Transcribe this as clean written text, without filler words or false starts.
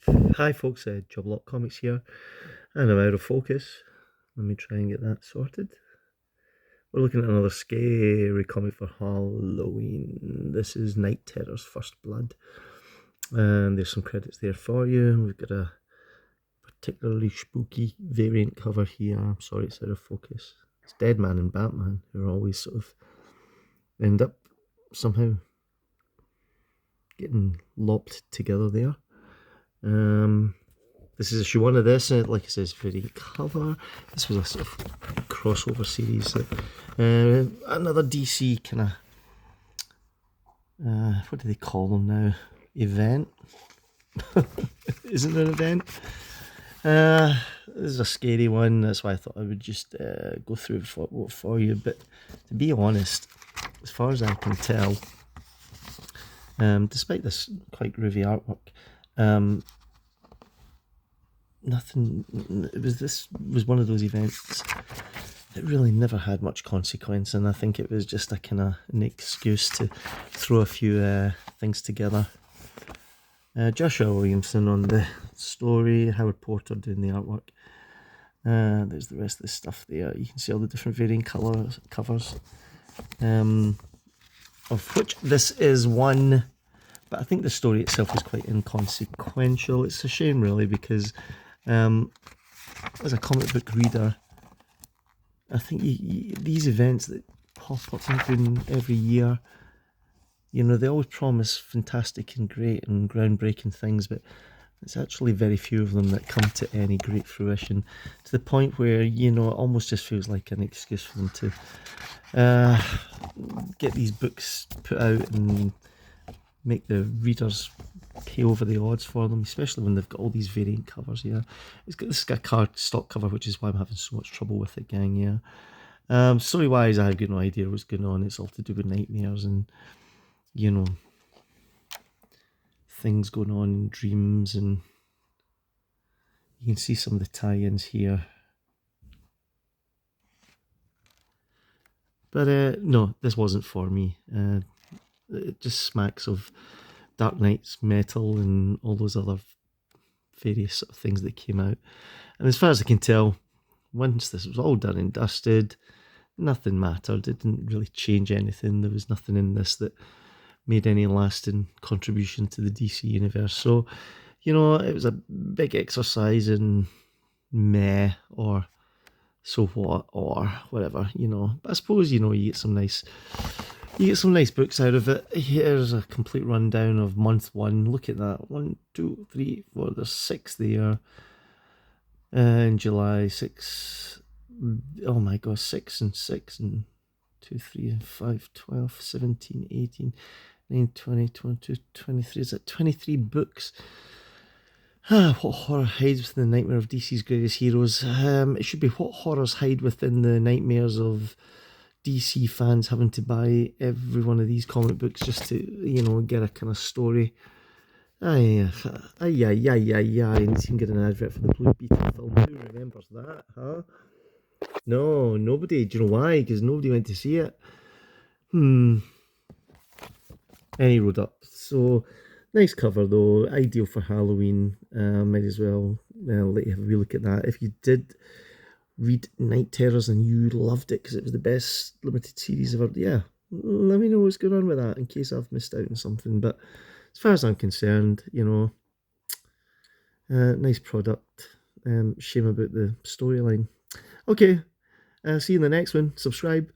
Hi folks, Joblock Comics here, and I'm out of focus. Let me try and get that sorted. We're looking at another scary comic for Halloween. This is Night Terror's First Blood, and there's some credits there for you. We've got a particularly spooky variant cover here. I'm sorry it's out of focus. It's Deadman and Batman, who are always sort of end up somehow getting lopped together there. This is issue 1 of this, like I said, it's variant cover. This was a sort of crossover series. Another DC kind of, what do they call them now? Event? Isn't it an event? This is a scary one, that's why I thought I would just go through it for you. But to be honest, as far as I can tell, despite this quite groovy artwork, nothing. This was one of those events that really never had much consequence, and I think it was just a kind of an excuse to throw a few things together. Joshua Williamson on the story, Howard Porter doing the artwork. There's the rest of the stuff there. You can see all the different varying covers, of which this is one. But I think the story itself is quite inconsequential. It's a shame, really, because as a comic book reader, I think these events that pop up every year, you know, they always promise fantastic and great and groundbreaking things, but there's actually very few of them that come to any great fruition, to the point where, you know, it almost just feels like an excuse for them to get these books put out and make the readers pay over the odds for them, especially when they've got all these variant covers here. This has got a card stock cover, which is why I'm having so much trouble with it, gang. Yeah. Story wise, I have got no idea what's going on. It's all to do with nightmares and, you know, things going on in dreams, and you can see some of the tie-ins here. But no, this wasn't for me. It just smacks of Dark Knight's Metal and all those other various sort of things that came out. And as far as I can tell, once this was all done and dusted, nothing mattered. It didn't really change anything. There was nothing in this that made any lasting contribution to the DC universe. So, you know, it was a big exercise in meh or so what or whatever, you know. But I suppose, you know, you get some nice books out of it. Here's a complete rundown of month 1. Look at that. 1, 2, 3, 4. There's 6 there. In July, 6. Oh my god, 6 and 6 and 2, 3 and 5, 12, 17, 18, 19, 20, 22, 23. Is that 23 books? What horror hides within the nightmare of DC's greatest heroes? It should be what horrors hide within the nightmares of DC fans having to buy every one of these comic books just to, you know, get a kind of story. And you can get an advert for the Blue Beetle film. Who remembers that, huh? No, nobody. Do you know why? Because nobody went to see it. Any road up. So, nice cover though. Ideal for Halloween. Might as well let you have a wee look at that. If you did read Night Terrors and you loved it because it was the best limited series ever, yeah, let me know what's going on with that in case I've missed out on something. But as far as I'm concerned, you know, nice product. Shame about the storyline. Okay, see you in the next one. Subscribe.